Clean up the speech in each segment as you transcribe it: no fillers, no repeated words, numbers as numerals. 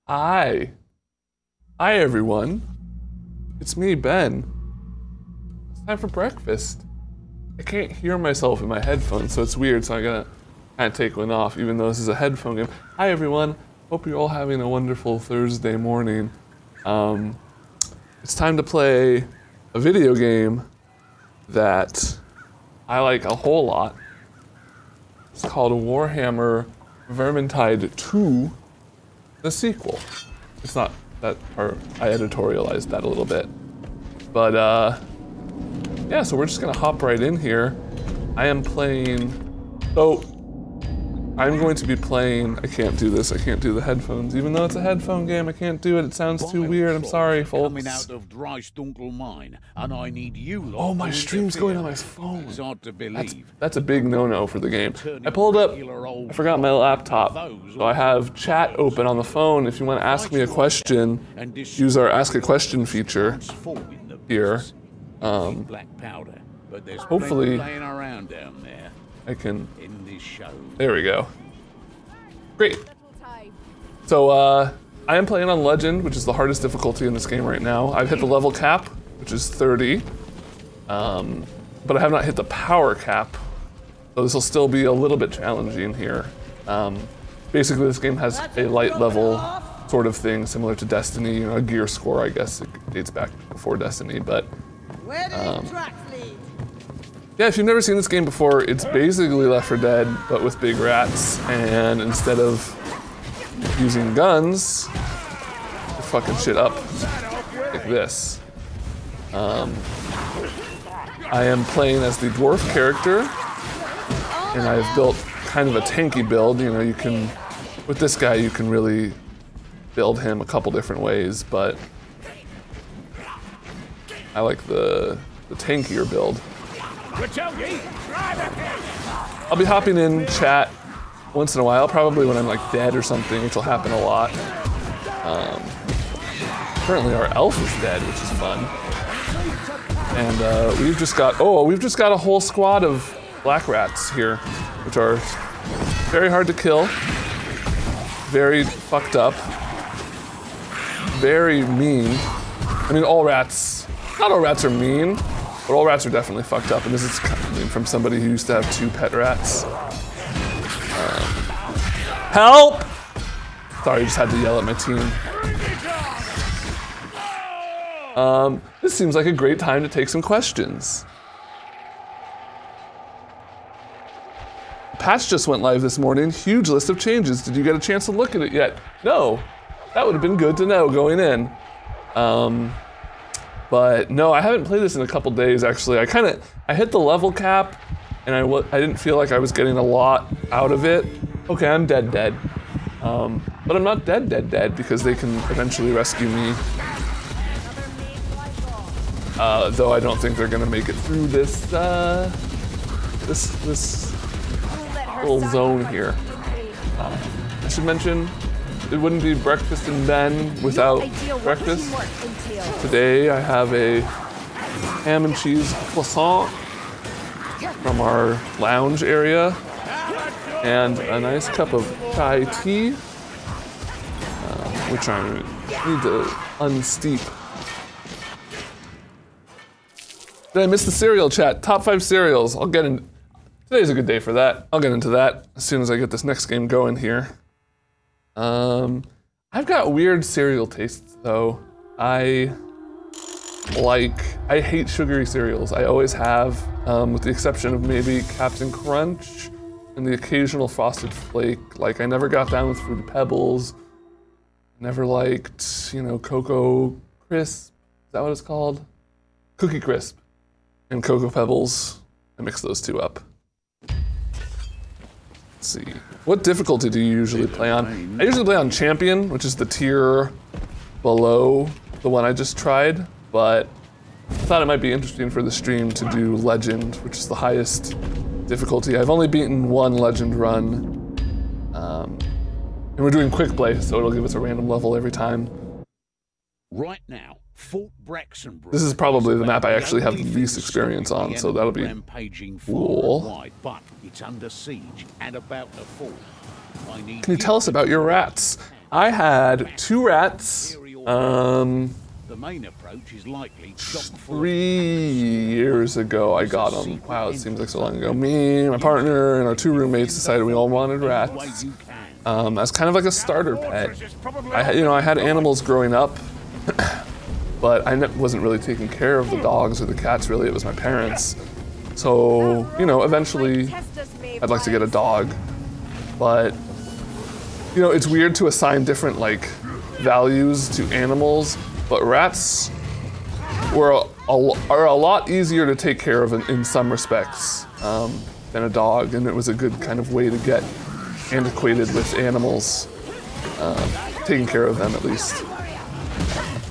Hi. Hi, everyone. It's me, Ben. It's time for breakfast. I can't hear myself in my headphones, so it's weird, so I gotta kind of take one off, even though this is a headphone game. Hi, everyone. Hope you're all having a wonderful Thursday morning. It's time to play a video game that I like a whole lot. It's called Warhammer Vermintide 2, the sequel. It's not that part, I editorialized that a little bit. But yeah, so we're just gonna hop right in here. I am playing, so I'm going to be playing, I can't do this, I can't do the headphones. Even though it's a headphone game, I can't do it, it sounds too weird, I'm sorry, folks. Coming out of Dreisdunkel mine, and I need you lot. Oh, my stream's going on my phone. It's hard to believe. That's a big no-no for the game. I pulled up, I forgot my laptop, so I have chat open on the phone. If you want to ask me a question, use our Ask a Question feature here. Hopefully, I can, there we go. Great. So, I am playing on Legend, which is the hardest difficulty in this game right now. I've hit the level cap, which is 30. But I have not hit the power cap. So this will still be a little bit challenging here. Basically, this game has a light level sort of thing, similar to Destiny, you know, a gear score, I guess. It dates back before Destiny, but yeah, if you've never seen this game before, it's basically Left 4 Dead, but with big rats, and instead of using guns, you fucking shit up like this. I am playing as the dwarf character, and I've built kind of a tanky build. You know, you can, with this guy, you can really build him a couple different ways, but I like the tankier build. I'll be hopping in chat once in a while, probably when I'm like dead or something, which will happen a lot. Currently our elf is dead, which is fun. And we've just got a whole squad of black rats here, which are very hard to kill, very fucked up, very mean. I mean, all rats, not all rats are mean, but all rats are definitely fucked up, and this is coming from somebody who used to have 2 pet rats. Help! Sorry, I just had to yell at my team. This seems like a great time to take some questions. Patch just went live this morning, huge list of changes. Did you get a chance to look at it yet? No, that would have been good to know going in. But no, I haven't played this in a couple days actually. I hit the level cap, and I didn't feel like I was getting a lot out of it. Okay, I'm dead. But I'm not dead because they can eventually rescue me. Though I don't think they're gonna make it through this this little zone here. I should mention, it wouldn't be Breakfast and Ben without breakfast. Today I have a ham and cheese croissant from our lounge area and a nice cup of chai tea, which I need to unsteep. Did I miss the cereal chat? Top 5 cereals. I'll get in. Today's a good day for that. I'll get into that as soon as I get this next game going here. I've got weird cereal tastes though. I hate sugary cereals. I always have, with the exception of maybe Captain Crunch and the occasional Frosted Flake. Like I never got down with Fruity Pebbles. Never liked, you know, Cocoa Crisp. Is that what it's called? Cookie Crisp and Cocoa Pebbles. I mix those two up. Let's see. What difficulty do you usually play on? I usually play on Champion, which is the tier below the one I just tried, but I thought it might be interesting for the stream to do Legend, which is the highest difficulty. I've only beaten 1 Legend run, and we're doing quick play, so it'll give us a random level every time. Right now, Fort Brexenbrook. This is probably the map I actually have the least experience on, so that'll be cool. But it's under siege and about to fall. Can you tell us about your rats? I had 2 rats. The main approach is likely chock full 3 years ago I got them. Wow, it seems like so long ago. Me, my partner, and our 2 roommates decided we all wanted rats. As kind of like a starter pet. I had animals growing up, but I wasn't really taking care of the dogs or the cats really, it was my parents. So, eventually I'd like to get a dog. But, it's weird to assign different values to animals, but rats are a lot easier to take care of in some respects than a dog, and it was a good kind of way to get antiquated with animals, taking care of them at least.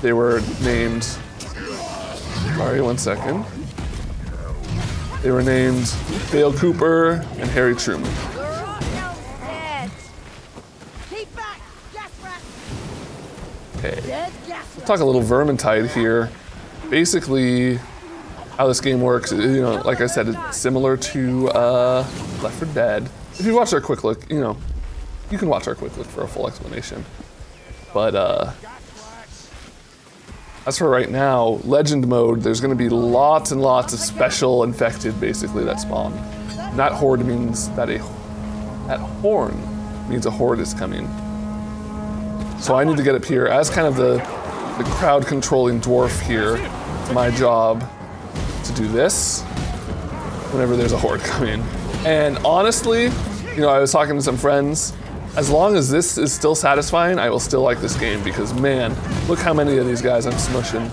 They were named, sorry, 1 second. They were named Dale Cooper and Harry Truman. Okay, let's talk a little Vermintide here. Basically, how this game works, like I said, it's similar to Left 4 Dead. If you watch our quick look, you can watch our quick look for a full explanation. But as for right now, Legend mode, there's going to be lots and lots of special infected, basically, that spawn. And that horde means that that horn means a horde is coming. So I need to get up here as kind of the crowd controlling dwarf here. It's my job to do this whenever there's a horde coming. And honestly, I was talking to some friends, as long as this is still satisfying, I will still like this game because man, look how many of these guys I'm smushing.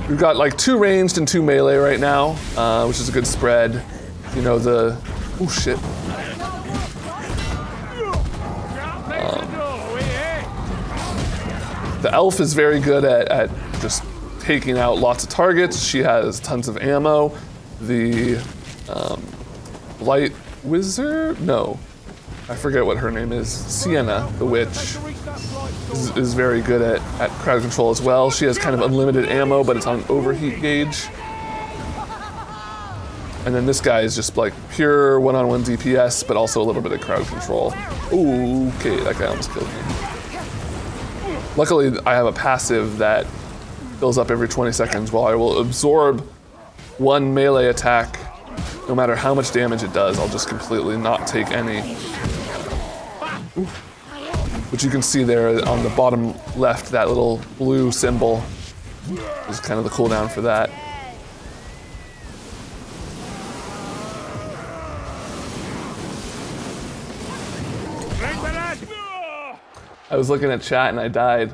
We've got 2 ranged and 2 melee right now, which is a good spread. Oh shit. The elf is very good at just taking out lots of targets. She has tons of ammo. The light wizard? No, I forget what her name is. Sienna, the witch, is very good at crowd control as well. She has kind of unlimited ammo, but it's on an overheat gauge. And then this guy is just pure one-on-one DPS, but also a little bit of crowd control. Ooh, okay, that guy almost killed me. Luckily, I have a passive that fills up every 20 seconds while I will absorb 1 melee attack. No matter how much damage it does, I'll just completely not take any. Ooh. Which you can see there on the bottom left, that little blue symbol is kind of the cooldown for that. I was looking at chat and I died.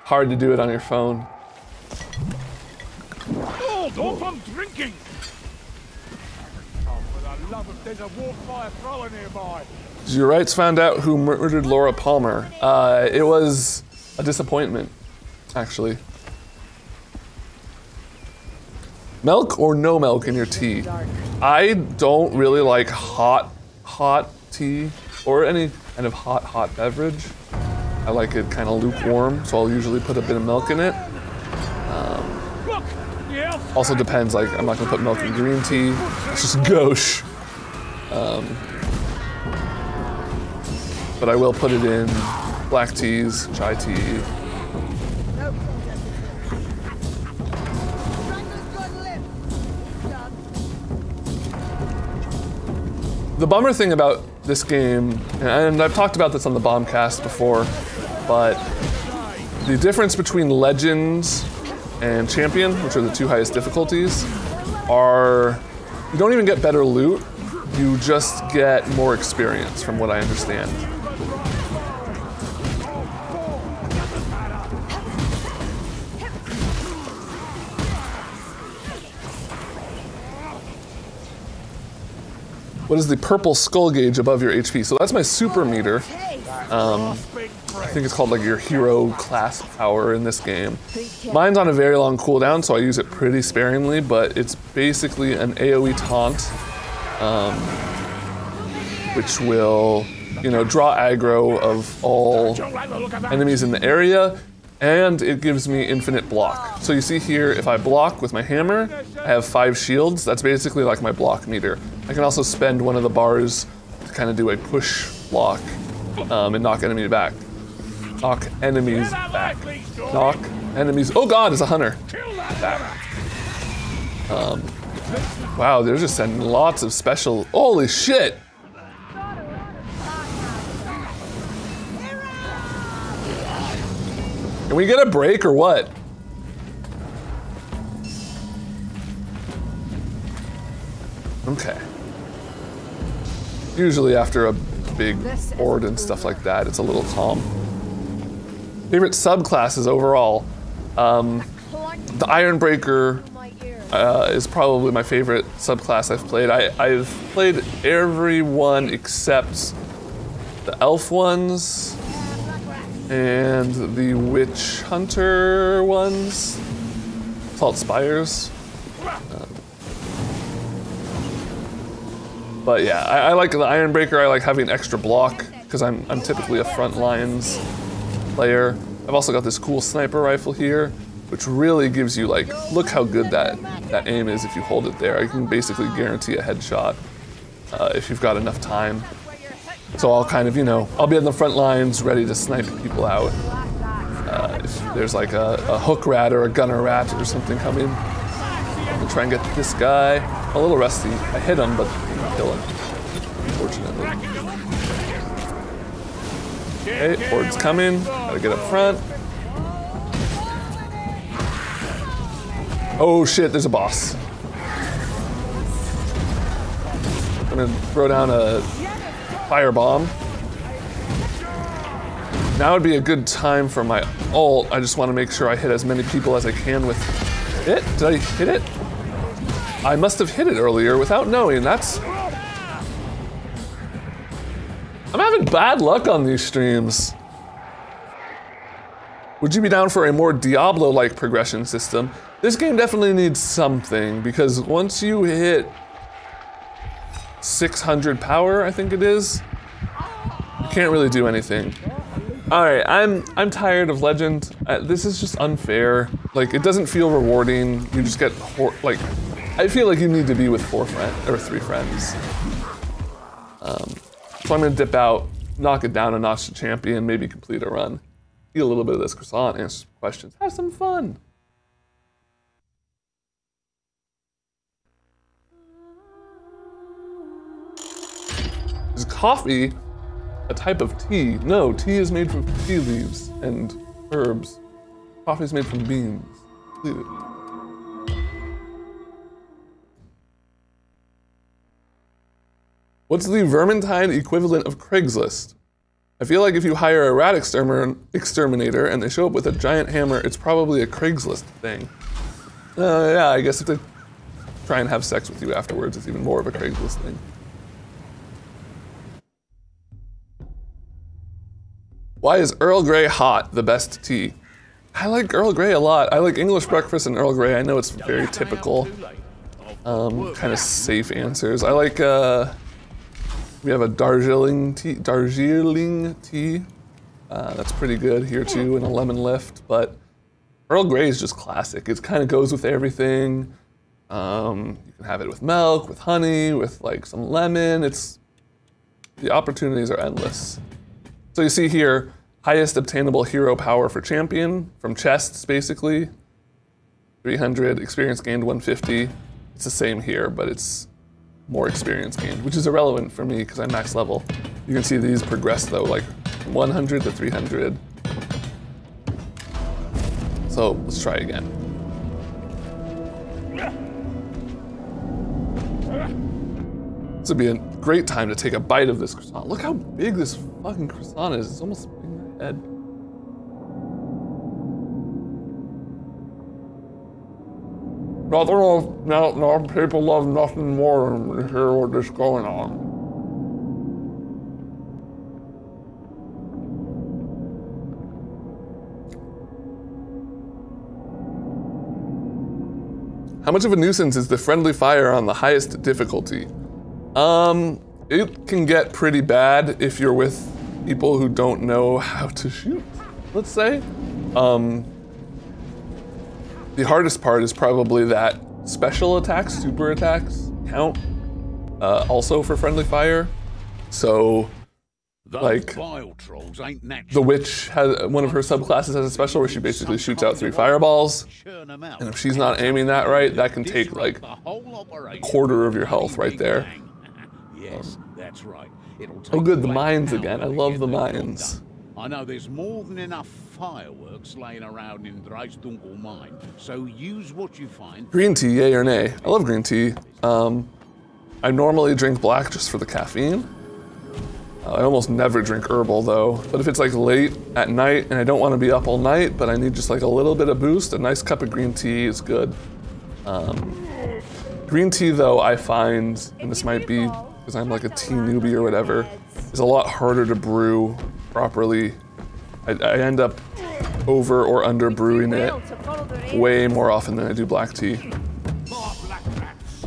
Hard to do it on your phone. Hold off, I'm drinking! Oh, for the love of, there's a war fire thrower nearby. Your rights found out who murdered Laura Palmer. It was a disappointment, actually. Milk or no milk in your tea? I don't really like hot tea or any kind of hot beverage. I like it kind of lukewarm, so I'll usually put a bit of milk in it. Also depends, I'm not gonna put milk in green tea. It's just gauche. But I will put it in black teas, chai tea. The bummer thing about this game, and I've talked about this on the Bombcast before, but the difference between Legends and Champion, which are the 2 highest difficulties, are you don't even get better loot, you just get more experience from what I understand. What is the purple skull gauge above your HP? So that's my super meter. I think it's called your hero class power in this game. Mine's on a very long cooldown, so I use it pretty sparingly, but it's basically an AoE taunt, which will, draw aggro of all enemies in the area. and it gives me infinite block. So you see here, if I block with my hammer, I have 5 shields. That's basically like my block meter. I can also spend one of the bars to kind of do a push block and knock enemies back. Knock enemies back. Knock enemies. Oh God, it's a hunter. Back. Wow, they're just sending lots of special. Holy shit! Can we get a break or what? Okay. Usually after a big horde and stuff like that, it's a little calm. Favorite subclasses overall. The Ironbreaker is probably my favorite subclass I've played. I've played every one except the elf ones and the witch hunter ones. Salt Spires. But yeah, I like the Ironbreaker. I like having extra block because I'm typically a front lines player. I've also got this cool sniper rifle here, which really gives you like, look how good that aim is if you hold it there. You can basically guarantee a headshot if you've got enough time. So I'll kind of, you know, I'll be on the front lines ready to snipe people out. If there's like a hook rat or a gunner rat or something coming, I'll try and get this guy. A little rusty. I hit him, but I didn't kill him, unfortunately. Okay, horde's coming. Gotta get up front. Oh shit, there's a boss. I'm gonna throw down a firebomb. Now would be a good time for my ult. I just want to make sure I hit as many people as I can with it. Did I hit it? I must have hit it earlier without knowing. That's... I'm having bad luck on these streams. Would you be down for a more Diablo-like progression system? This game definitely needs something, because once you hit 600 power, I think it is, you can't really do anything. All right, I'm tired of Legend. This is just unfair. Like, it doesn't feel rewarding. You just get like, I feel like you need to be with 3 friends. So I'm gonna dip out, knock it down a notch to champion, maybe complete a run. Eat a little bit of this croissant, answer some questions, have some fun. Is coffee a type of tea? No, tea is made from tea leaves and herbs. Coffee is made from beans. Completed. What's the Vermintide equivalent of Craigslist? I feel like if you hire a rat exterminator and they show up with a giant hammer, it's probably a Craigslist thing. Yeah, I guess if they try and have sex with you afterwards, it's even more of a Craigslist thing. Why is Earl Grey hot the best tea? I like Earl Grey a lot. I like English breakfast and Earl Grey. I know it's very typical, kind of safe answers. I like, we have a Darjeeling tea. That's pretty good here too, and a lemon lift, but Earl Grey is just classic. It kind of goes with everything. You can have it with milk, with honey, with like some lemon. The opportunities are endless. So you see here, highest obtainable hero power for champion, from chests basically. 300, experience gained 150. It's the same here, but it's more experience gained, which is irrelevant for me because I'm max level. You can see these progress though, like from 100 to 300. So let's try again. This would be a great time to take a bite of this croissant. Look how big this fucking croissant is. It's almost in my head. Now people love nothing more than to hear what is going on. How much of a nuisance is the friendly fire on the highest difficulty? It can get pretty bad if you're with people who don't know how to shoot, let's say. The hardest part is probably that special attacks, super attacks count also for friendly fire. So Those like vile trolls ain't the natural. witch has one of her subclasses has a special where she basically shoots out 3 fireballs. Churn 'em out. And if she's not aiming that right, that can take like The whole operation. quarter of your health right there. Yes, that's right. It'll Oh take good, the black mines power again. I to love get the the job mines. done. I know there's more than enough fireworks laying around in Dreisdunkel mine, so use what you find. Green tea, yay or nay? I love green tea. I normally drink black just for the caffeine. I almost never drink herbal though, but if it's like late at night and I don't want to be up all night, but I need just like a little bit of boost, a nice cup of green tea is good. Green tea though, I find, and this might be because I'm like a tea newbie or whatever, is a lot harder to brew properly. I end up over or under brewing it way more often than I do black tea. More black rats.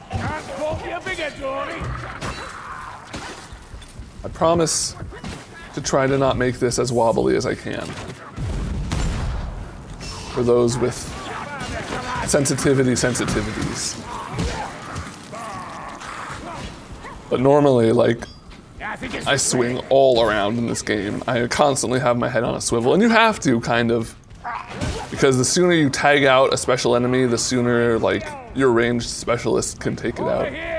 Can't fault you bigger, Dory. I promise to try to not make this as wobbly as I can. For those with sensitivities. But normally, like, I swing all around in this game. I constantly have my head on a swivel, and you have to, kind of. Because the sooner you tag out a special enemy, the sooner, like, your ranged specialist can take it out. Here.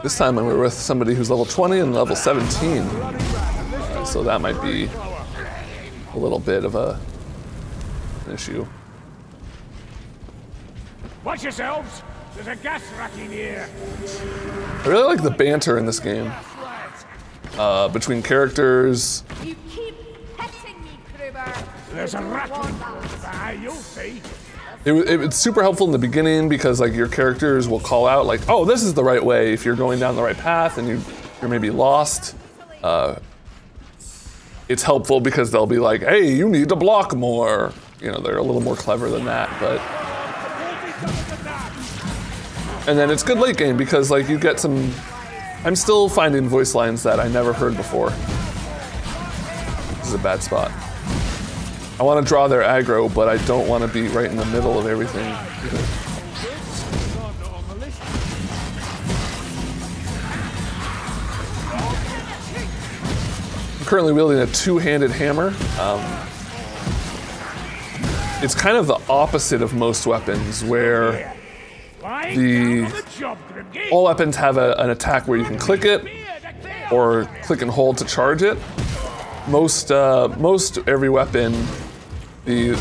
This time we're with somebody who's level 20 and level 17. So that might be a little bit of an issue. Watch yourselves. There's a gas rack in here. I really like the banter in this game. Between characters. You keep petting me, Kruber. There's a rat in there. You'll see. It's super helpful in the beginning because like your characters will call out like, oh, this is the right way if you're going down the right path and you're maybe lost. It's helpful because they'll be like, hey, you need to block more. You know, they're a little more clever than that, but. And then it's good late game because like you get some, I'm still finding voice lines that I never heard before. This is a bad spot. I want to draw their aggro, but I don't want to be right in the middle of everything either. I'm currently wielding a two-handed hammer. It's kind of the opposite of most weapons, where all weapons have an attack where you can click it, or click and hold to charge it. Most every weapon, the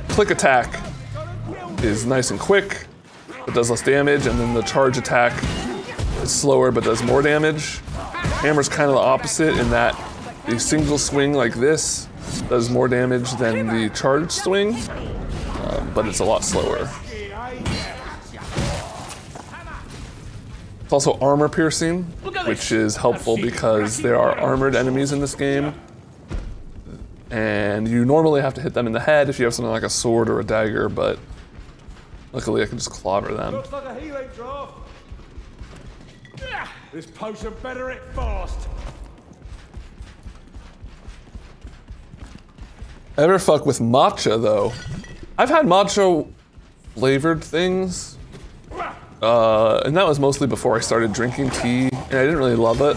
click attack is nice and quick, but does less damage, and then the charge attack is slower but does more damage. Hammer's kind of the opposite in that the single swing like this does more damage than the charge swing, but it's a lot slower. It's also armor piercing, which is helpful because there are armored enemies in this game. And you normally have to hit them in the head if you have something like a sword or a dagger, but luckily I can just clobber them. Looks like a healing draft. This potion better it fast. Ever fuck with matcha though? I've had matcha flavored things. And that was mostly before I started drinking tea, and I didn't really love it.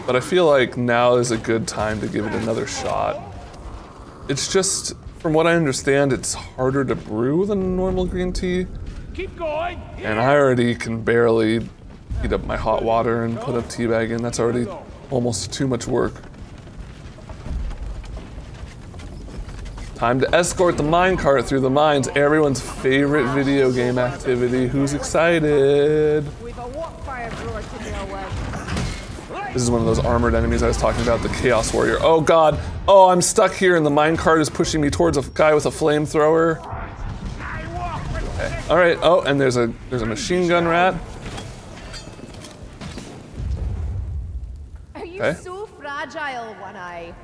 But I feel like now is a good time to give it another shot. It's just, from what I understand, it's harder to brew than normal green tea. Keep going. And I already can barely heat up my hot water and put a tea bag in. That's already almost too much work. Time to escort the minecart through the mines, everyone's favorite video game activity. Who's excited? We've a what fire brewer to deal with. This is one of those armored enemies I was talking about, the Chaos Warrior. Oh god, oh I'm stuck here and the minecart is pushing me towards a guy with a flamethrower. Okay. All right, oh, and there's a machine gun rat. Are you Okay. so fragile, One Eye?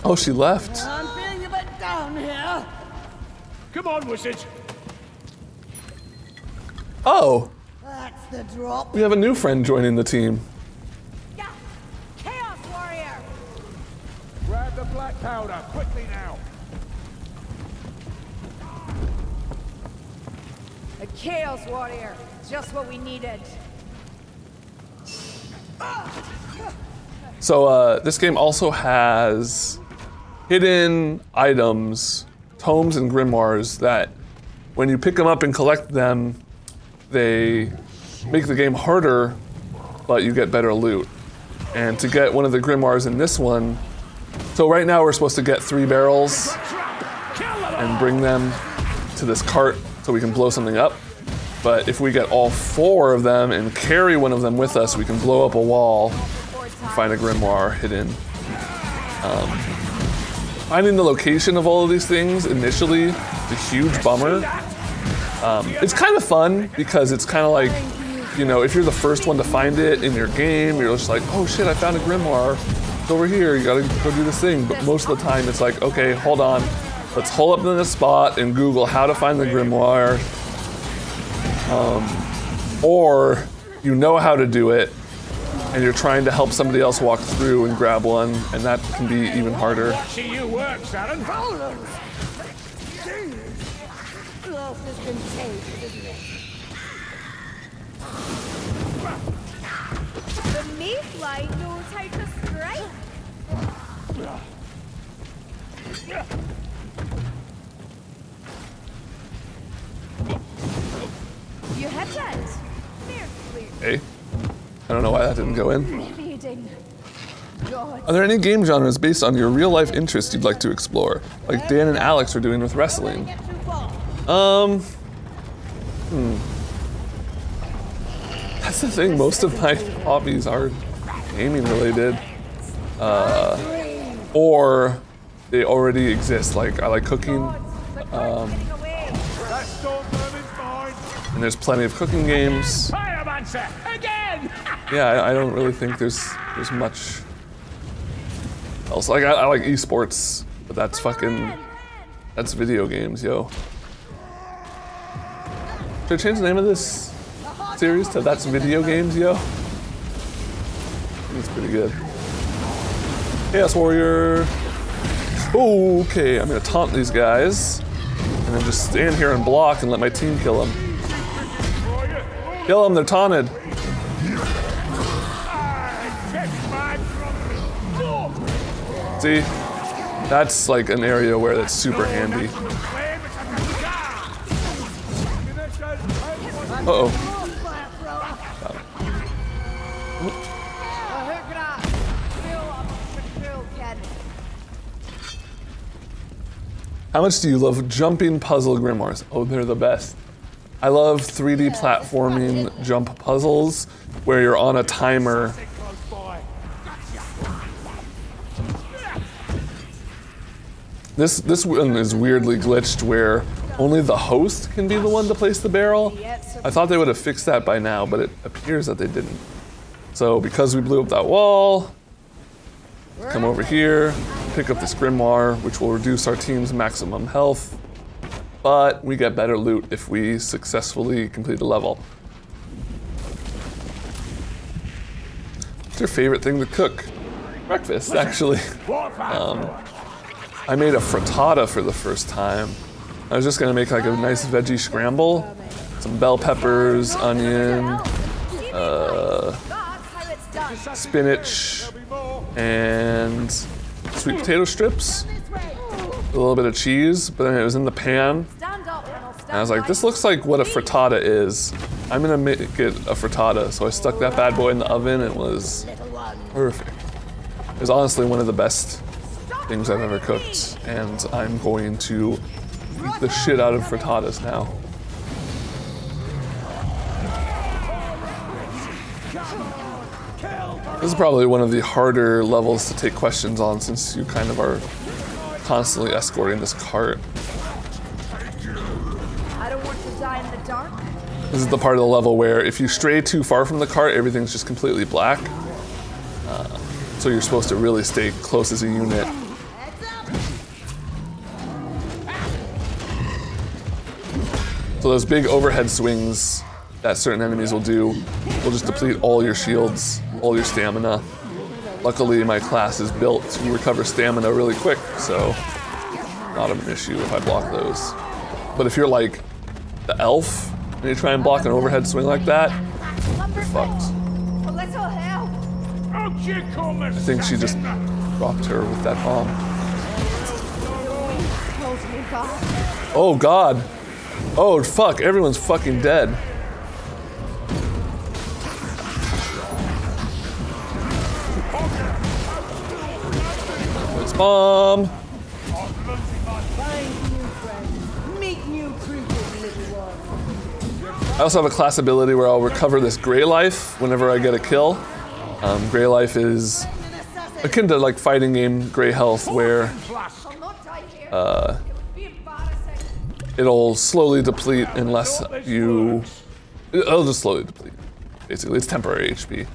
Oh, she left. I'm feeling a bit down here. Come on, wizard. Oh, That's the drop. we have a new friend joining the team. Yeah. Chaos warrior. Grab the black powder, quickly now. A chaos warrior. Just what we needed. So this game also has hidden items, tomes and grimoires that when you pick them up and collect them, they make the game harder, but you get better loot. And to get one of the grimoires in this one, so right now we're supposed to get 3 barrels and bring them to this cart so we can blow something up. But if we get all 4 of them and carry one of them with us, we can blow up a wall, find a grimoire hidden. Finding the location of all of these things initially is a huge bummer. It's kind of fun because it's kind of like, you know, if you're the first one to find it in your game, you're just like, oh shit, I found a grimoire. It's over here, you gotta go do this thing. But most of the time it's like, okay, hold on. Let's hold up in this spot and Google how to find the grimoire. Or you know how to do it and you're trying to help somebody else walk through and grab one, and that can be even harder. See you work, Saren. Love has been changed, isn't it? The Mayfly knows how to strike. You hit it. Nearly. Hey, I don't know why that didn't go in. Evading. God. Are there any game genres based on your real life interests you'd like to explore? Like Dan and Alex are doing with wrestling. Get too far. That's the thing, most of my hobbies are gaming related. Or they already exist, like I like cooking, Getting away. That storm vermin's mine. and there's plenty of cooking games. Pyromancer, again! Yeah, I don't really think there's much else. Like I like esports, but that's video games, yo. Should I change the name of this series to That's Video Games, yo? I think it's pretty good. Chaos Warrior. Okay, I'm gonna taunt these guys, and then just stand here and block and let my team kill them. Kill them, they're taunted. See, that's like an area where that's super handy. Uh-oh. How much do you love jumping puzzle grimoires? Oh, they're the best. I love 3D platforming jump puzzles where you're on a timer. This one is weirdly glitched where only the host can be the one to place the barrel. I thought they would have fixed that by now, but it appears that they didn't. So because we blew up that wall, come over here, pick up this grimoire, which will reduce our team's maximum health, but we get better loot if we successfully complete a level. What's your favorite thing to cook? Breakfast, actually. I made a frittata for the first time. I was just gonna make like a nice veggie scramble, some bell peppers, onion, spinach, and sweet potato strips, a little bit of cheese, but then it was in the pan. And I was like, this looks like what a frittata is. I'm gonna make it a frittata. So I stuck that bad boy in the oven and it was perfect. It was honestly one of the best things I've ever cooked, and I'm going to eat the shit out of frittatas now. This is probably one of the harder levels to take questions on since you kind of are constantly escorting this cart. I don't want to die in the dark. This is the part of the level where if you stray too far from the cart, everything's just completely black. So you're supposed to really stay close as a unit. So those big overhead swings that certain enemies will do will just deplete all your shields, all your stamina. Luckily, my class is built to recover stamina really quick, so not an issue if I block those. But if you're like the elf and you try and block an overhead swing like that, you're fucked. A little help. I think she just dropped her with that bomb. Oh god. Oh fuck, everyone's fucking dead. It's bomb. I also have a class ability where I'll recover this gray life whenever I get a kill. Gray life is akin to like fighting game gray health, where it'll slowly deplete unless you... It'll just slowly deplete. Basically, it's temporary HP.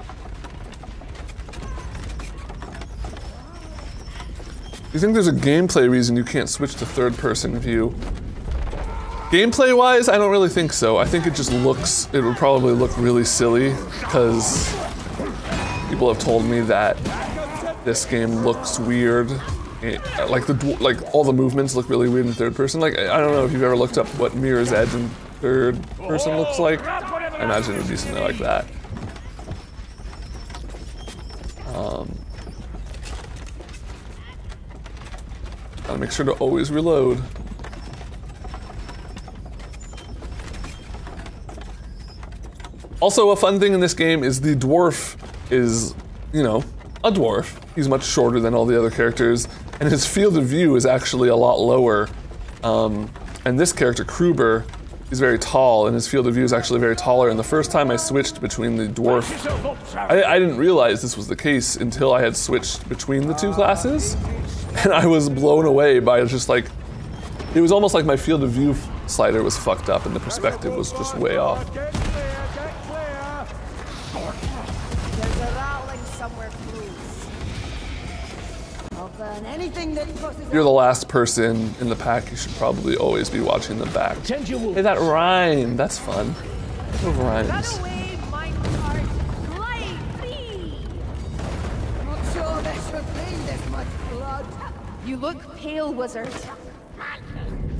Do you think there's a gameplay reason you can't switch to third-person view? Gameplay-wise, I don't really think so. I think it just looks... It would probably look really silly, because people have told me that this game looks weird. Like all the movements look really weird in third person. Like, I don't know if you've ever looked up what Mirror's Edge in third person looks like. I imagine it would be something like that. Gotta make sure to always reload. Also, a fun thing in this game is the dwarf is, you know, a dwarf. He's much shorter than all the other characters, and his field of view is actually a lot lower. And this character, Kruber, is very tall, and his field of view is actually very taller. And the first time I switched between the dwarf, I didn't realize this was the case until I had switched between the two classes, and I was blown away by just like, it was almost like my field of view slider was fucked up, and the perspective was just way off. You're the last person in the pack, you should probably always be watching the back. Hey, that rhyme, that's fun. Those rhymes. You look pale, wizard.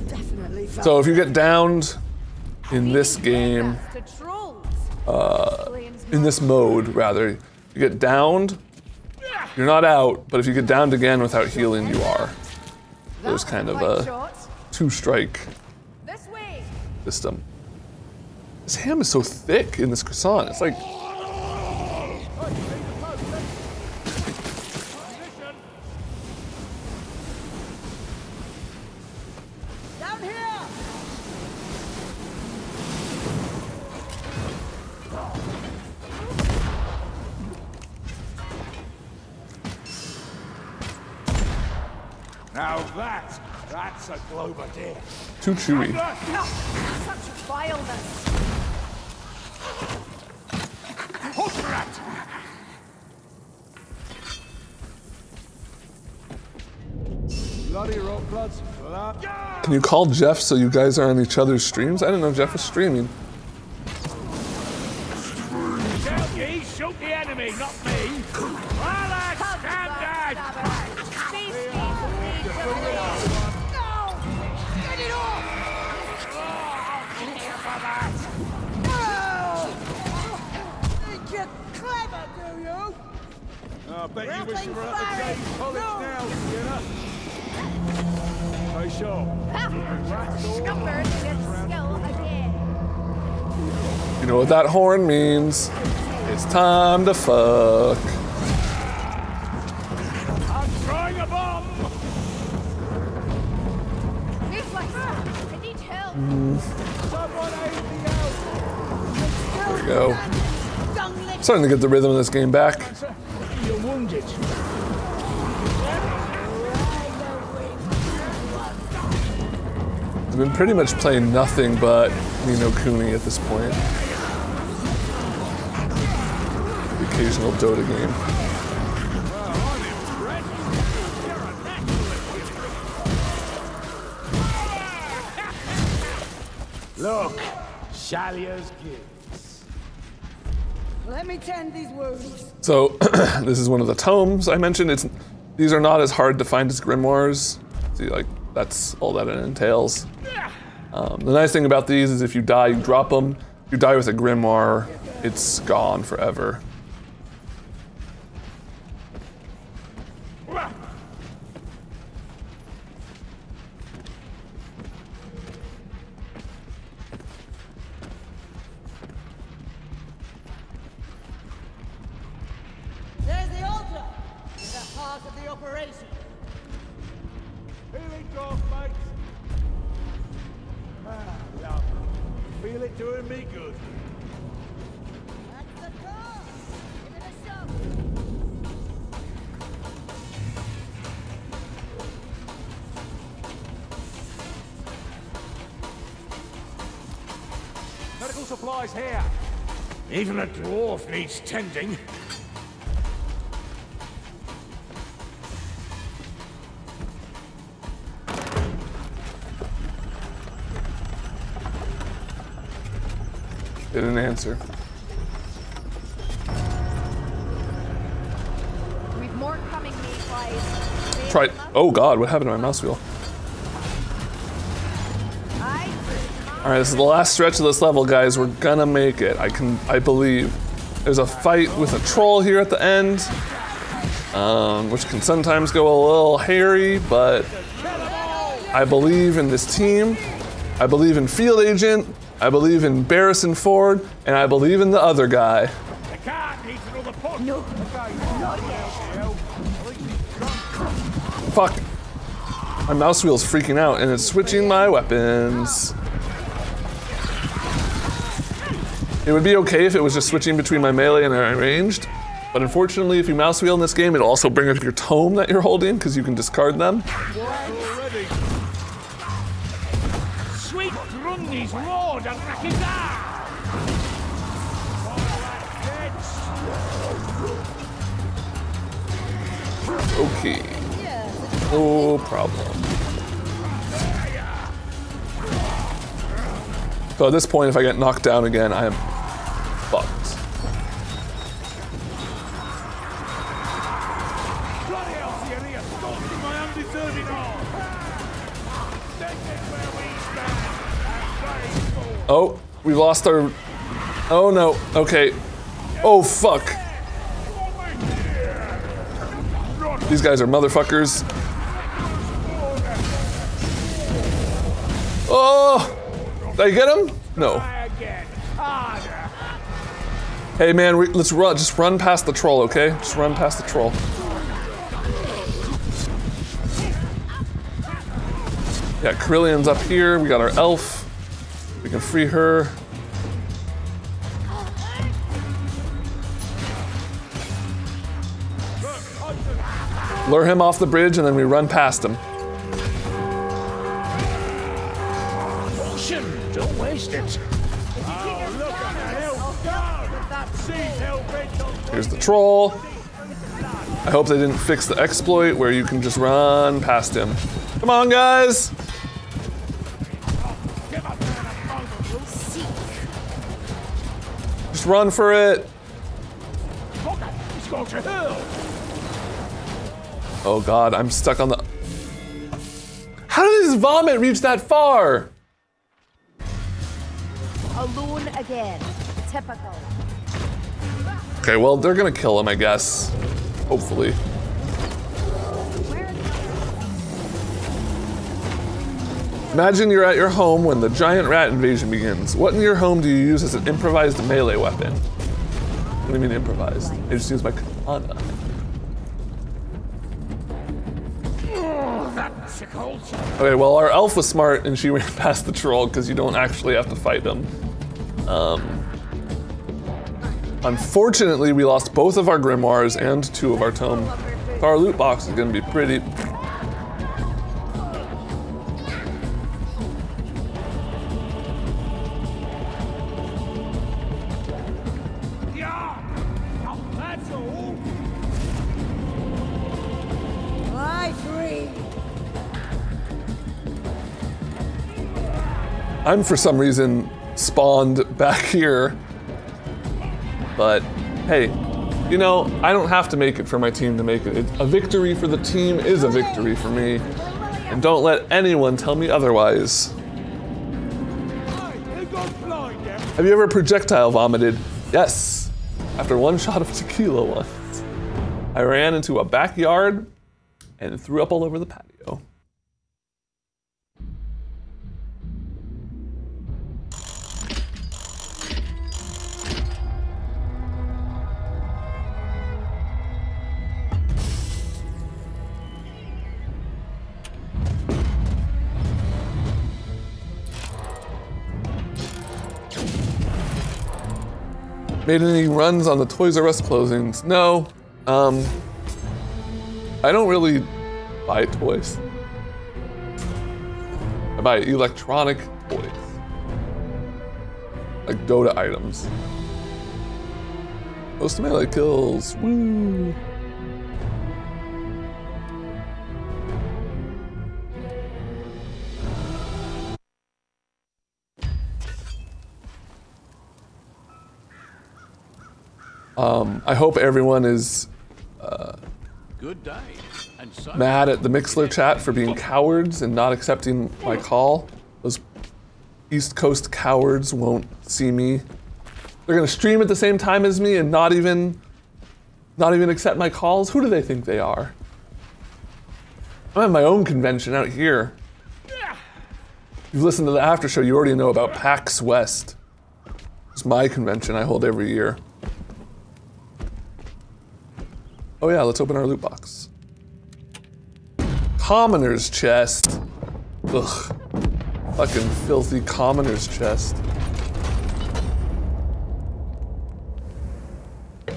Definitely. So if you get downed in this game, in this mode rather, you get downed, you're not out, but if you get downed again without healing, you are. There's kind of a two-strike system. This ham is so thick in this croissant. It's like... Now that's a Glober deer. Too chewy. Such vileness. Bloody rock bloods. Can you call Jeff so you guys are on each other's streams? I didn't know Jeff was streaming. Shoot the enemy, not me. Stand down. I bet you wish you were at the James College now, you know? Hey, sure. Scumber with skill again. You know what that horn means? It's time to fuck. I'm throwing a bomb! I need help. Someone aid me out! There we go. Starting to get the rhythm of this game back. You're wounded. I've been pretty much playing nothing but Ni no Kuni at this point. The occasional Dota game. Look, Shalia's gifts. Let me tend these wounds. So this is one of the tomes I mentioned. These are not as hard to find as grimoires. See, like that's all that it entails. The nice thing about these is if you die, you drop them. If you die with a grimoire, it's gone forever. There's the altar. In the heart of the operation. Healing off, mate. Ah, lovely. Feel it doing me good. That's the car. Give it a shove. Medical supplies here. Even a dwarf needs tending. Didn't answer. We've more coming, mayflies. Try. Oh God, what happened to my mouse wheel? All right, this is the last stretch of this level, guys. We're gonna make it. I believe. There's a fight with a troll here at the end, which can sometimes go a little hairy, but I believe in this team. I believe in Field Agent. I believe in Barrison Ford, and I believe in the other guy. The cart needs another push. No, not yet. Fuck. My mouse wheel's freaking out, and it's switching my weapons. It would be okay if it was just switching between my melee and my ranged, but unfortunately, if you mouse wheel in this game, it'll also bring up your tome that you're holding, because you can discard them. Already. Sweet Grundy's roared and Rakizar! Okay. No problem. So at this point, if I get knocked down again, I am fucked. Bloody hell, Sierra, stalking my undeserving arm! This is where we stand and fight for. Oh, we lost our... Oh no, okay. Oh fuck. These guys are motherfuckers. Oh! Did I get him? No. Again, harder. Hey man, let's run. Just run past the troll, okay? Just run past the troll. Yeah, Carillion's up here. We got our elf. We can free her. Lure him off the bridge and then we run past him. Caution, don't waste it. Oh, look at the hell. Sees hell bent on. Here's the troll. I hope they didn't fix the exploit where you can just run past him. Come on, guys. Just run for it. He's gone to hell. Oh God, I'm stuck on the... How did his vomit reach that far? Alone again. Typical. Okay, well, they're gonna kill him, I guess. Hopefully. Imagine you're at your home when the giant rat invasion begins. What in your home do you use as an improvised melee weapon? What do you mean improvised? I just use my katana. Okay, well, our elf was smart and she ran past the troll because you don't actually have to fight him. Unfortunately, we lost both of our grimoires and 2 of our tome. So our loot box is gonna be pretty... That's all. I dream. I'm for some reason spawned back here. But hey, you know, I don't have to make it for my team to make it. A victory for the team is a victory for me. And don't let anyone tell me otherwise. Have you ever projectile vomited? Yes. After one shot of tequila once. I ran into a backyard and threw up all over the patio. Made any runs on the Toys R Us closings? No. I don't really buy toys. I buy electronic toys. Like Dota items. Most melee kills. Woo! I hope everyone is Good day. And so mad at the Mixler chat for being cowards and not accepting my call. Those East Coast cowards won't see me. They're gonna stream at the same time as me and not even accept my calls. Who do they think they are? I'm at my own convention out here. If you've listened to the after show, you already know about PAX West. It's my convention I hold every year. Oh yeah, let's open our loot box. Commoner's chest. Ugh. Fucking filthy commoner's chest.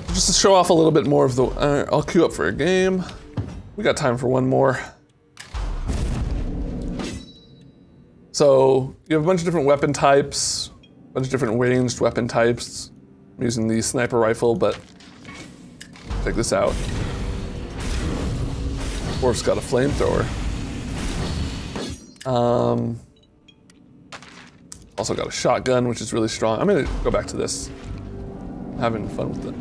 Just to show off a little bit more of the... I'll queue up for a game. We got time for one more. So, you have a bunch of different weapon types, a bunch of different ranged weapon types. I'm using the sniper rifle, but check this out. Orf's got a flamethrower. Also got a shotgun, which is really strong. I'm gonna go back to this. I'm having fun with it.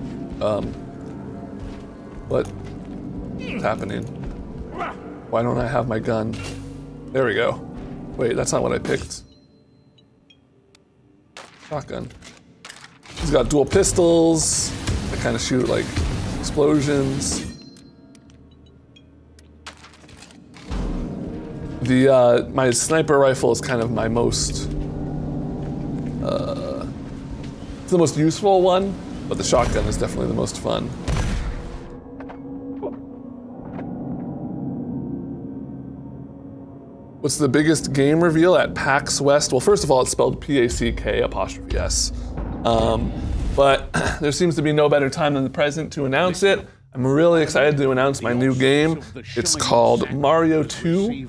What's happening? Why don't I have my gun? There we go. Wait, that's not what I picked. Shotgun. He's got dual pistols that kind of shoot like explosions. My sniper rifle is kind of my most, it's the most useful one, but the shotgun is definitely the most fun. What's the biggest game reveal at PAX West? Well, first of all, it's spelled P-A-C-K''S. But there seems to be no better time than the present to announce it. I'm really excited to announce my new game. It's called Mario 2.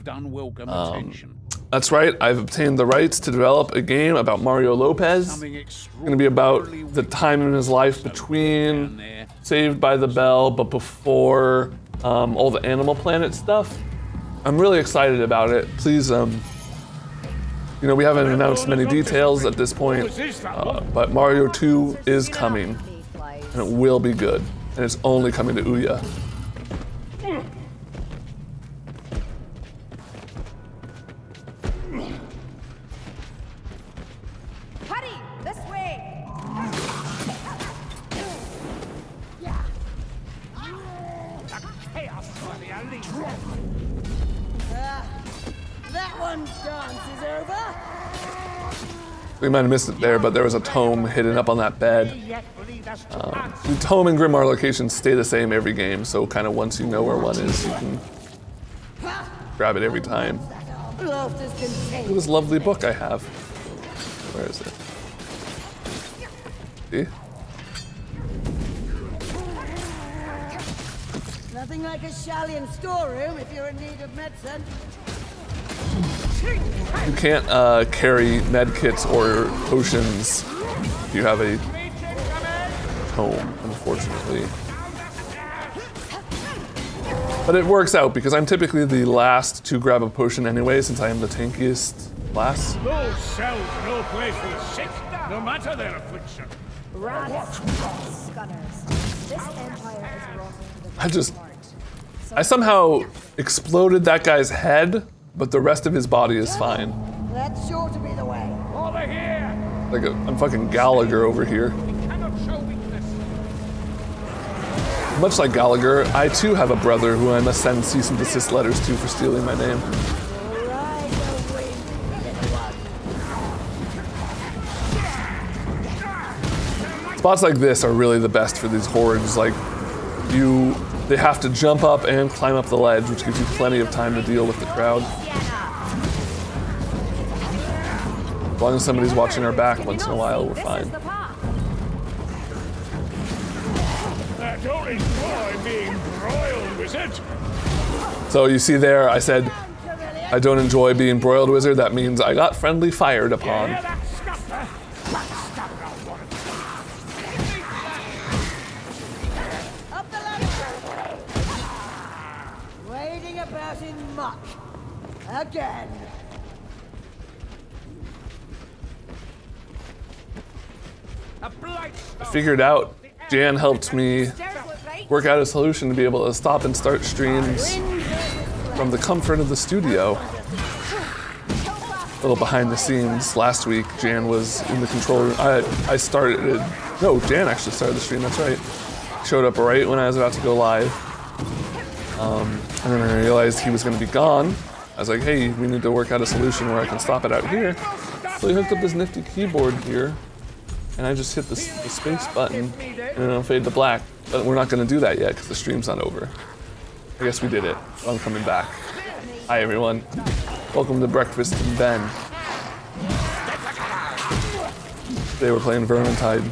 That's right, I've obtained the rights to develop a game about Mario Lopez. It's going to be about the time in his life between Saved by the Bell, but before all the Animal Planet stuff. I'm really excited about it. Please, you know, we haven't announced many details at this point, but Mario 2 is coming, and it will be good. And it's only coming to Ouya. Hurry, this way. That one's dance is over. We might have missed it there, but there was a tome hidden up on that bed. The tome and Grimar locations stay the same every game, so kind of once you know where one is, you can grab it every time. Look at this lovely book I have. Where is it? See? Nothing like a Shallian storeroom if you're in need of medicine. You can't carry med kits or potions if you have a tome, unfortunately. But it works out because I'm typically the last to grab a potion anyway, since I am the tankiest class. Those cells are no place for the sick, no matter their affliction. Rats, scunners. This empire is rotting to the I just- heart. I somehow exploded that guy's head, but the rest of his body is fine. That's sure to be the way. Over here! Like I'm fucking Gallagher over here. Cannot show weakness. Much like Gallagher, I too have a brother who I must send cease and desist letters to for stealing my name. Ride the wind, little one. Spots like this are really the best for these hordes. Like, they have to jump up and climb up the ledge, which gives you plenty of time to deal with the crowd. As long as somebody's watching our back once in a while, we're fine. I don't enjoy being broiled, wizard. So you see there, I said, I don't enjoy being broiled wizard. That means I got friendly fired upon. Hear that, Scupper? Backstabber, I want it. Up the ladder. Wading about in muck. Again. A blight I figured out, Jan helped me Right? work out a solution to be able to stop and start streams from the comfort of the studio. A little behind the scenes. Last week, Jan was in the control room. Jan actually started the stream, that's right. Showed up right when I was about to go live. And then I realized he was gonna be gone. I was like, hey, we need to work out a solution where I can stop it out here. So he hooked up this nifty keyboard here, and I just hit the space button, and it'll fade to black. But we're not gonna do that yet, because the stream's not over. I guess we did it. I'm coming back. Hi, everyone. Welcome to Breakfast and Ben. Today we're playing Vermintide.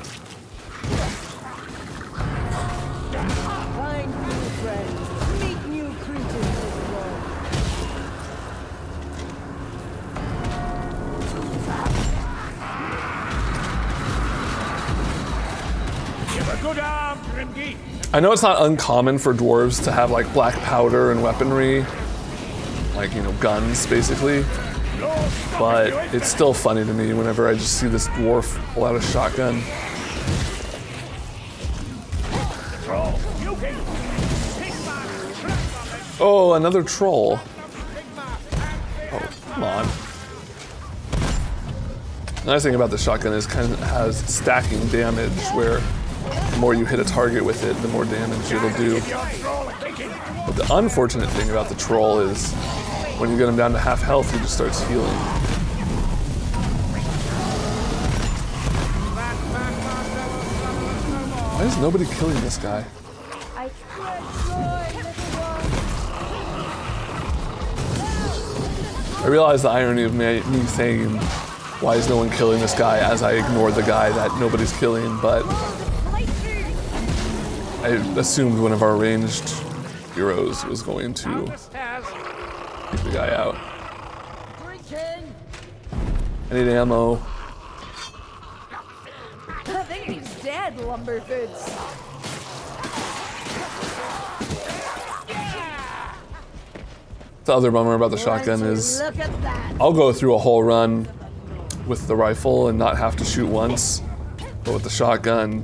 Find new friends. Meet new creatures in the world. Give a good arm, Grimgy. I know it's not uncommon for dwarves to have like black powder and weaponry, like, you know, guns basically, but it's still funny to me whenever I just see this dwarf pull out a shotgun. Oh, another troll. Oh, come on. The nice thing about the shotgun is it kind of has stacking damage where the more you hit a target with it, the more damage it'll do. But the unfortunate thing about the troll is when you get him down to half health, he just starts healing. Why is nobody killing this guy? I swear joy, little one. I realize the irony of me saying, why is no one killing this guy, as I ignore the guy that nobody's killing, but I assumed one of our ranged heroes was going to keep the guy out. Drinking. I need ammo. I think he's dead, Lumberfoots. The other bummer about the shotgun is Look at that. I'll go through a whole run with the rifle and not have to shoot once, but with the shotgun,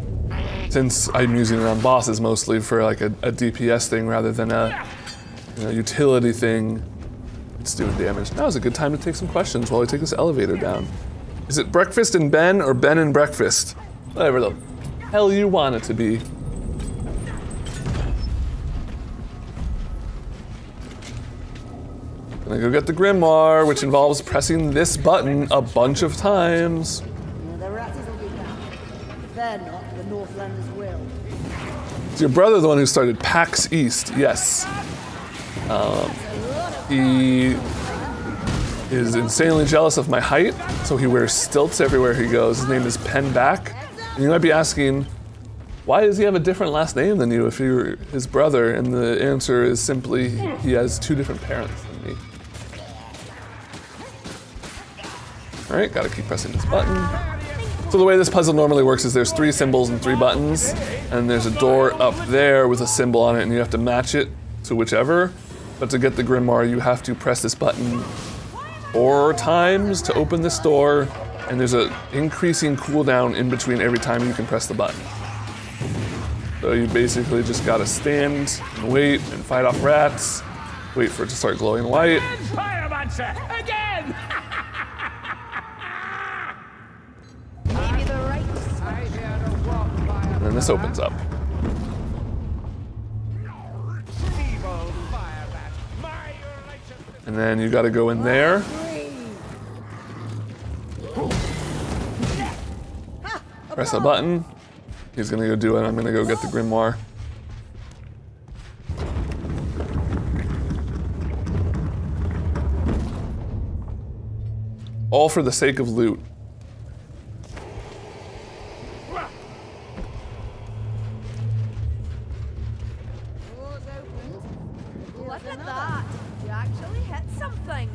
since I'm using it on bosses mostly for like a DPS thing rather than a utility thing, it's doing damage. Now is a good time to take some questions while we take this elevator down. Is it Breakfast and Ben or Ben and Breakfast? Whatever the hell you want it to be. Gonna go get the Grimoire, which involves pressing this button a bunch of times. The Ratties will be back. If they're not, the Northlanders will. Is your brother the one who started PAX East? Yes. He is insanely jealous of my height, so he wears stilts everywhere he goes. His name is Penback. And you might be asking, why does he have a different last name than you if you're his brother? And the answer is simply, he has two different parents than me. All right, gotta keep pressing this button. So the way this puzzle normally works is there's 3 symbols and 3 buttons, and there's a door up there with a symbol on it, and you have to match it to whichever, but to get the Grimoire, you have to press this button 4 times to open this door, and there's an increasing cooldown in between every time you can press the button. So you basically just gotta stand and wait and fight off rats, wait for it to start glowing white. Pyromancer! Again! Maybe the right. And then this opens up. Evil fire bat! My righteousness! And then you gotta go in there. Press a button. He's gonna go do it. I'm gonna go get the Grimoire. All for the sake of loot. Doors opened. Look at that. You actually hit something.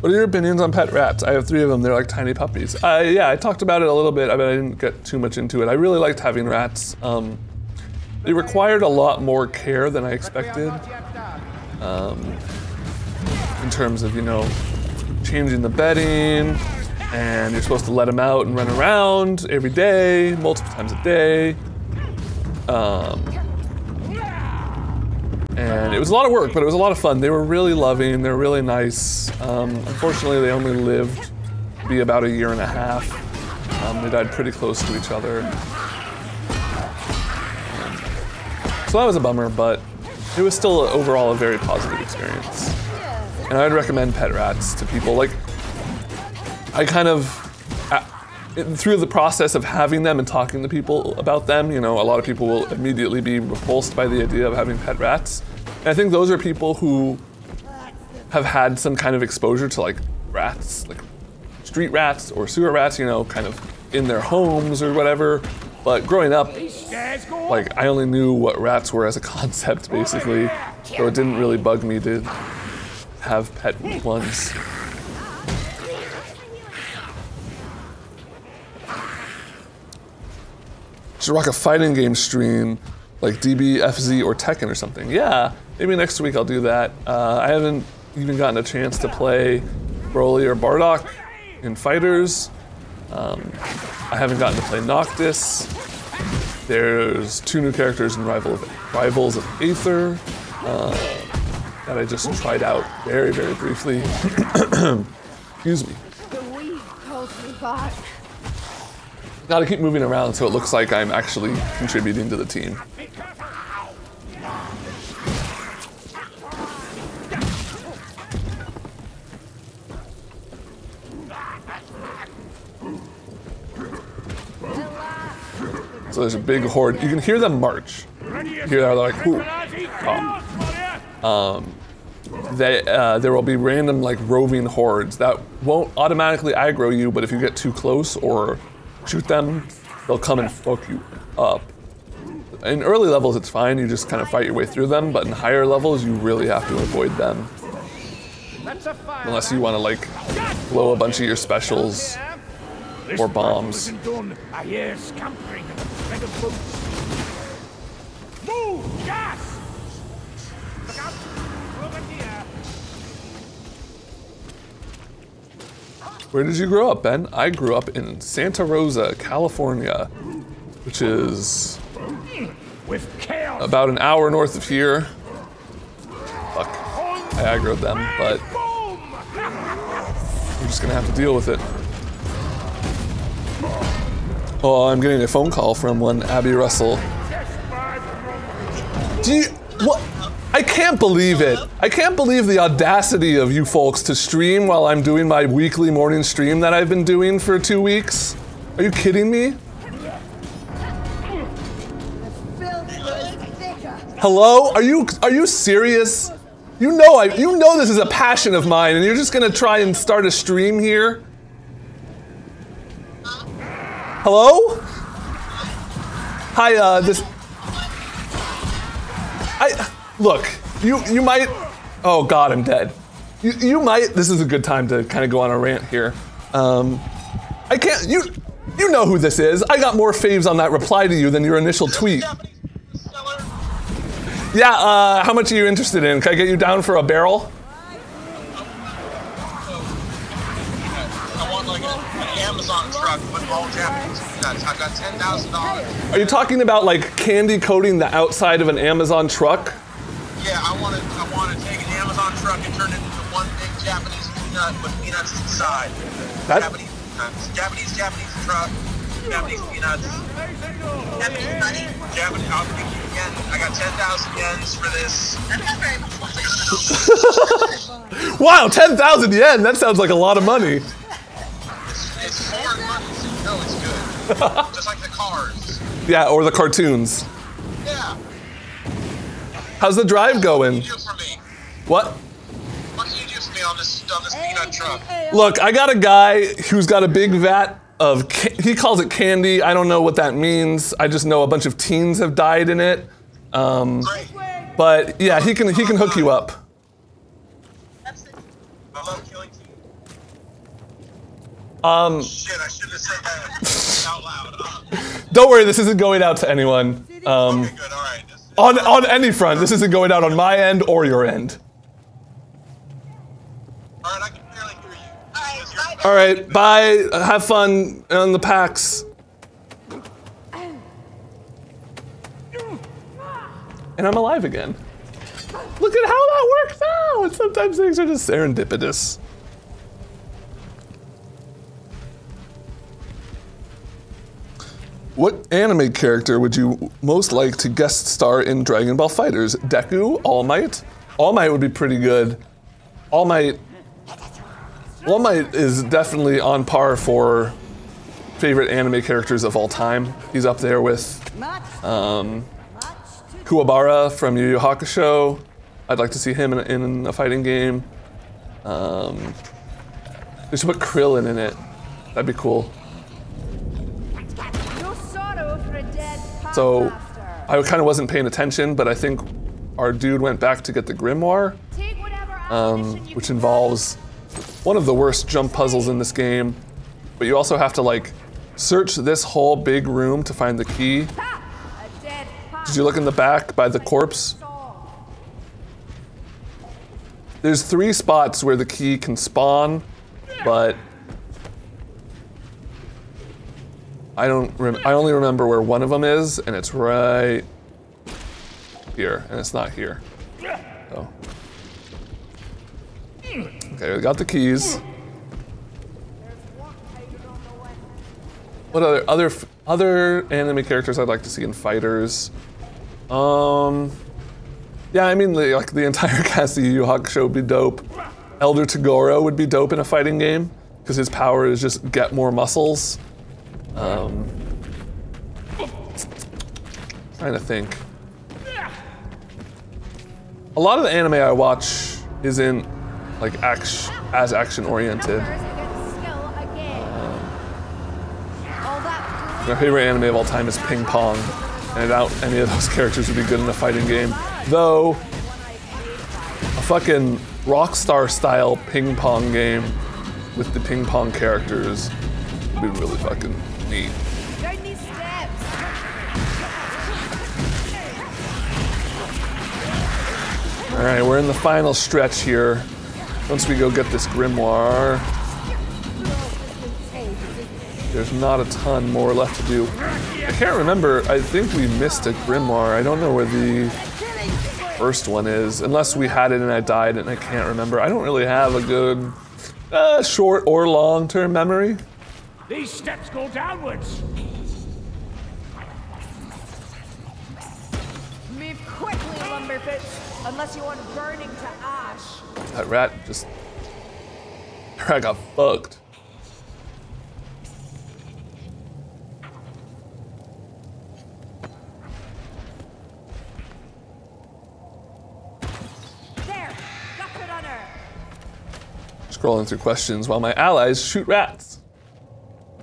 What are your opinions on pet rats? I have 3 of them. They're like tiny puppies. Yeah, I talked about it a little bit, but I didn't get too much into it. I really liked having rats. They required a lot more care than I expected. In terms of, you know, changing the bedding, and you're supposed to let them out and run around every day, multiple times a day. And it was a lot of work, but it was a lot of fun. They were really loving, they were really nice. Unfortunately, they only lived to be about 1.5 years. They died pretty close to each other. So that was a bummer, but it was still overall a very positive experience. And I'd recommend pet rats to people. Like, I kind of, through the process of having them and talking to people about them, you know, a lot of people will immediately be repulsed by the idea of having pet rats. And I think those are people who have had some kind of exposure to like rats, like street rats or sewer rats, you know, kind of in their homes or whatever. But growing up, like I only knew what rats were as a concept basically, so it didn't really bug me to have pet ones. Should rock a fighting game stream like DB, FZ, or Tekken or something. Yeah, maybe next week I'll do that. I haven't even gotten a chance to play Broly or Bardock in Fighters. I haven't gotten to play Noctis. There's 2 new characters in Rivals of Aether that I just tried out very, very briefly. Excuse me. The weed calls me back. Gotta keep moving around so it looks like I'm actually contributing to the team. So there's a big horde. You can hear them march. You hear they're like, ooh. There will be random like roving hordes that won't automatically aggro you, but if you get too close or shoot them, they'll come and fuck you up. In early levels, it's fine. You just kind of fight your way through them, but in higher levels, you really have to avoid them. Unless you want to like blow a bunch of your specials or bombs. I hear scampering and a spread of boots. Move! Gas! Look out! Over here! Where did you grow up, Ben? I grew up in Santa Rosa, California, which is With chaos! about an hour north of here. Fuck. I aggroed them, but I'm just gonna have to deal with it. Oh, I'm getting a phone call from one Abby Russell. What? I can't believe it. I can't believe the audacity of you folks to stream while I'm doing my weekly morning stream that I've been doing for 2 weeks. Are you kidding me? Hello? Are you serious? You know this is a passion of mine and you're just gonna try and start a stream here? Hello? Hi, look, you might, oh God, I'm dead. You might, this is a good time to kind of go on a rant here. I can't, You know who this is. I got more faves on that reply to you than your initial tweet. Japanese seller. Yeah, how much are you interested in? Can I get you down for a barrel? I want like an Amazon truck with all Japanese peanuts. I've got $10,000. Are you talking about like candy coating the outside of an Amazon truck? Yeah, I want to take an Amazon truck and turn it into one big Japanese peanut with peanuts inside. That- Japanese peanuts. Japanese truck. Japanese peanuts. Japanese. I'll give you yen. I got 10,000 yens for this. Wow, 10,000 yen. That sounds like a lot of money. It's foreign money, so you know it's good. Just like the cars. Yeah, or the cartoons. Yeah. How's the drive What going? can you do for me? What? What can you do for me on this peanut truck? Look, I got a guy who's got a big vat of, he calls it candy. I don't know what that means. I just know a bunch of teens have died in it. Great. But yeah, he can hook you up. I love killing teens. Shit, I shouldn't have said that out loud. Don't worry, this isn't going out to anyone. Okay, good, all right. On any front, this isn't going out on my end or your end. All right, I can barely hear you. All right, bye. Have fun on the PAX. And I'm alive again. Look at how that works out. Sometimes things are just serendipitous. What anime character would you most like to guest star in Dragon Ball FighterZ? Deku? All Might? All Might would be pretty good. All Might is definitely on par for favorite anime characters of all time. He's up there with Kuwabara from Yu Yu Hakusho. I'd like to see him in a fighting game. They should put Krillin in it. That'd be cool. No sorrow for a dead So pathmaster. I kind of wasn't paying attention, but I think our dude went back to get the Grimoire, Take whatever ammunition you which can involves one of the worst jump puzzles in this game. But you also have to like search this whole big room to find the key. find. Ha! A dead Did you look in the back by the corpse? There's 3 spots where the key can spawn, but I only remember where one of them is, and it's right here, and it's not here. Oh. Okay, we got the keys. What other anime characters I'd like to see in fighters? Yeah, I mean, like the entire cast of Yu Yu Hakusho would be dope. Elder Toguro would be dope in a fighting game because his power is just get more muscles. Trying to think. A lot of the anime I watch isn't like action oriented. Numbers against skill again. All that My favorite anime of all time is Ping Pong, and I doubt any of those characters would be good in a fighting game. Though, a fucking Rockstar style ping pong game with the ping pong characters would be really fucking neat. down these steps. All right, we're in the final stretch here. Once we go get this grimoire, there's not a ton more left to do. I can't remember, I think we missed a grimoire. I don't know where the first one is, unless we had it and I died and I can't remember. I don't really have a good short or long-term memory. These steps go downwards. Move quickly, Lumberfoots, unless you want burning to ash. That rat got fucked. There, got it on her. Scrolling through questions while my allies shoot rats.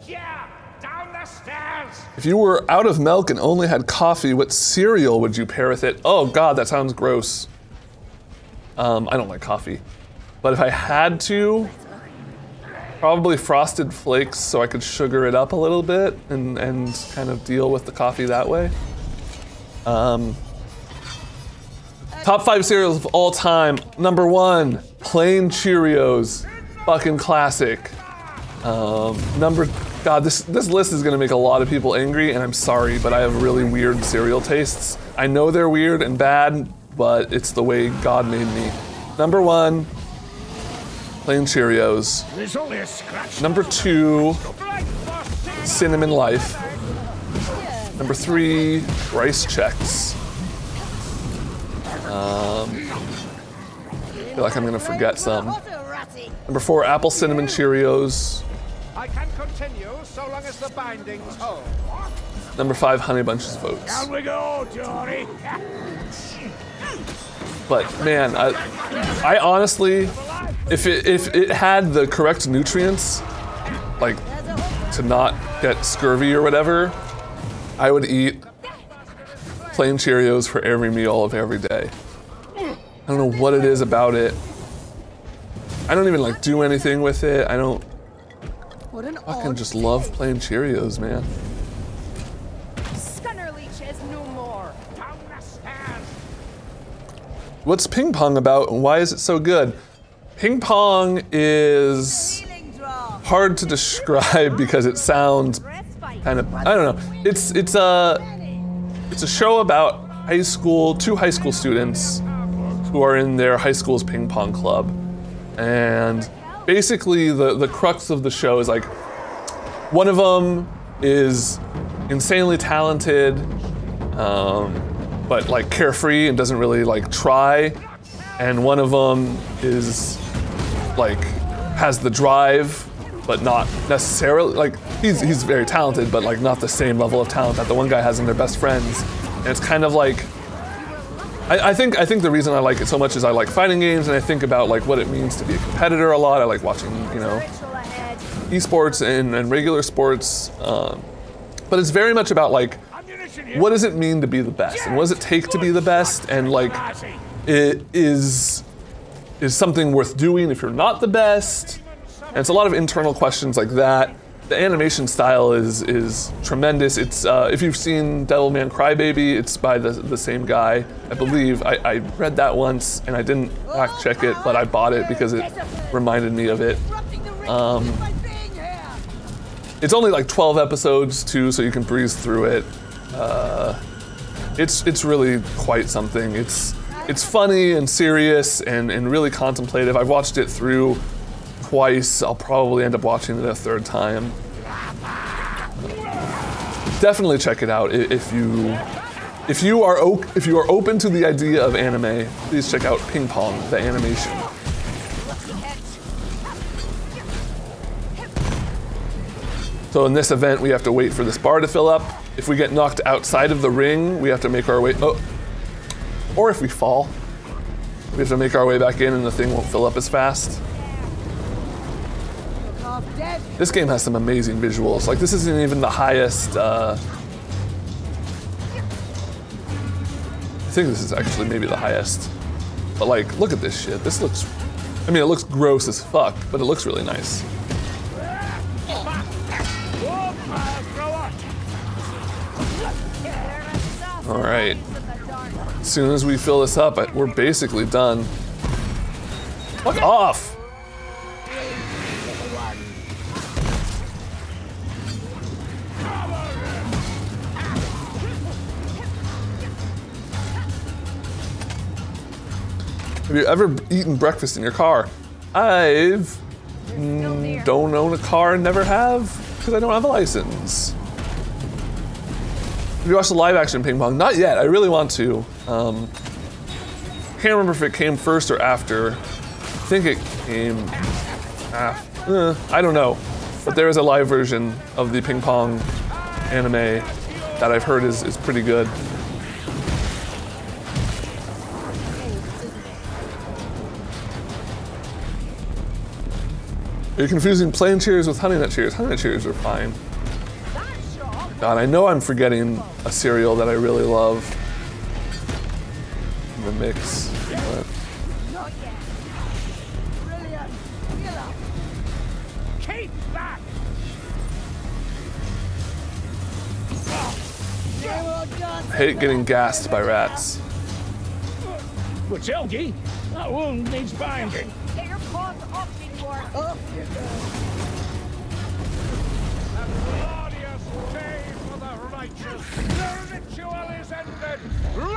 Yeah, down the stairs. If you were out of milk and only had coffee, what cereal would you pair with it? Oh god, that sounds gross. I don't like coffee. But if I had to, Probably Frosted Flakes so I could sugar it up a little bit and kind of deal with the coffee that way. Top 5 cereals of all time. Number 1, plain Cheerios. Fucking classic. God, this list is gonna make a lot of people angry, and I'm sorry, but I have really weird cereal tastes. I know they're weird and bad, but it's the way God made me. Number 1, plain Cheerios. There's only a scratch. Number 2, Cinnamon Life. Number 3, Rice Chex. I feel like I'm gonna forget some. Number 4, Apple Cinnamon Cheerios. I can continue so long as the bindings hold. Number 5, Honey Bunches of Oats. Down we go, Jory. But man, I honestly, if it had the correct nutrients, like to not get scurvy or whatever, I would eat plain Cheerios for every meal of every day. I don't know what it is about it. I don't even like do anything with it. I don't. I can just love plain Cheerios, man. Scunner leeches no more. Down the stairs. What's ping pong about and why is it so good? Ping pong is hard to describe because it sounds kind of, I don't know. It's a show about two high school students who are in their high school's ping pong club. And basically the crux of the show is like, one of them is insanely talented, but like carefree and doesn't really like try. And one of them is like, has the drive, but not necessarily, like he's very talented, but like not the same level of talent that the one guy has in their best friends. And it's kind of like, I think the reason I like it so much is I like fighting games and I think about like what it means to be a competitor a lot. I like watching, you know, esports and regular sports. But it's very much about like, what does it mean to be the best? And what does it take to be the best? And like, it is something worth doing if you're not the best? And it's a lot of internal questions like that. The animation style is tremendous. It's if you've seen Devilman Crybaby, it's by the same guy, I believe. I read that once and I didn't fact check it, but I bought it because it reminded me of it. It's only like 12 episodes too, so you can breeze through it. It's really quite something. It's funny and serious and really contemplative. I've watched it through twice. I'll probably end up watching it a third time. Definitely check it out if you are open to the idea of anime. Please check out Ping Pong, the animation. So in this event, we have to wait for this bar to fill up. If we get knocked outside of the ring, we have to make our way. Oh, or if we fall, we have to make our way back in, and the thing won't fill up as fast. This game has some amazing visuals. Like, this isn't even the highest, I think this is actually maybe the highest. But like, look at this shit. This looks, I mean, it looks gross as fuck, but it looks really nice. All right. As soon as we fill this up, we're basically done. Fuck off! Have you ever eaten breakfast in your car? I've don't own a car and never have because I don't have a license. Have you watched the live action Ping Pong? Not yet, I really want to. Can't remember if it came first or after. I think it came after, I don't know. But there is a live version of the Ping Pong anime that I've heard is pretty good. You're confusing plain Cheerios with Honey Nut Cheerios. Honey Nut Cheerios are fine. God, I know I'm forgetting a cereal that I really love in the mix. But... I hate getting gassed by rats. Well, Selkie, that wound needs binding. Get your paws off me, Dwarf. Oh. Glorious day for the righteous. The ritual is ended.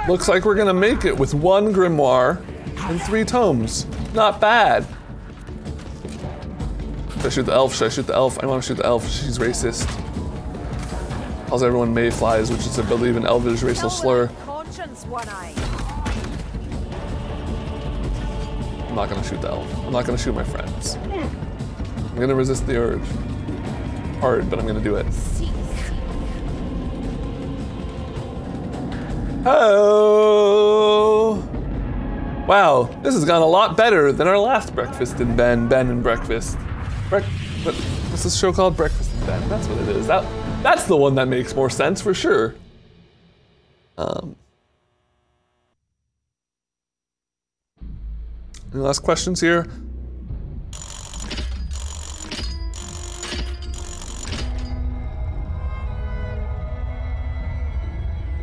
Looks like we're gonna make it with 1 grimoire and 3 tomes. Not bad. Should I shoot the elf? Should I shoot the elf? I want to shoot the elf. She's racist. Calls everyone mayflies, which is to believe an elvish racial slur. Conscience, one eye. I'm not gonna shoot the elf. I'm not gonna shoot my friends. I'm gonna resist the urge. Hard, but I'm gonna do it. Oh! Wow, this has gone a lot better than our last breakfast in Ben and Breakfast. What's this show called? Breakfast in Ben. That's what it is. That's the one that makes more sense for sure. Any last questions here?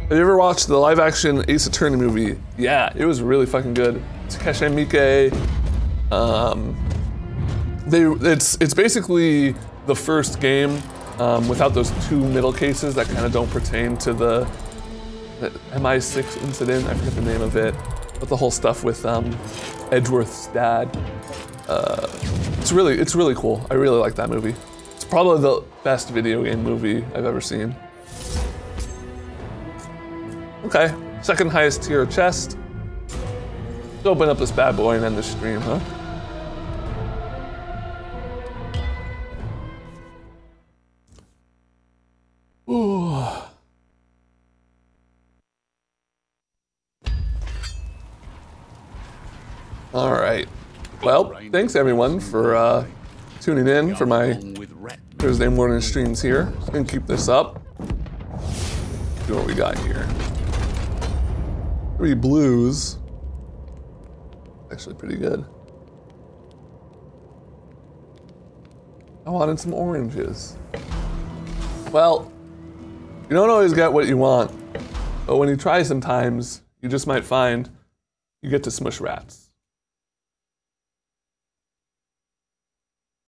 Have you ever watched the live-action Ace Attorney movie? Yeah, it was really fucking good. Takeshi Miike. It's basically the first game without those 2 middle cases that kind of don't pertain to the MI6 incident. I forget the name of it, but the whole stuff with Edgeworth's dad. It's really cool. I really like that movie. It's probably the best video game movie I've ever seen. Okay, second highest tier chest. Let's open up this bad boy and end the stream, huh? Ooh. All right. Well, thanks everyone for tuning in for my Thursday morning streams here. I'm gonna keep this up. See what we got here. 3 blues. Actually pretty good. I wanted some oranges. Well, you don't always get what you want, but when you try sometimes, you just might find you get to smush rats.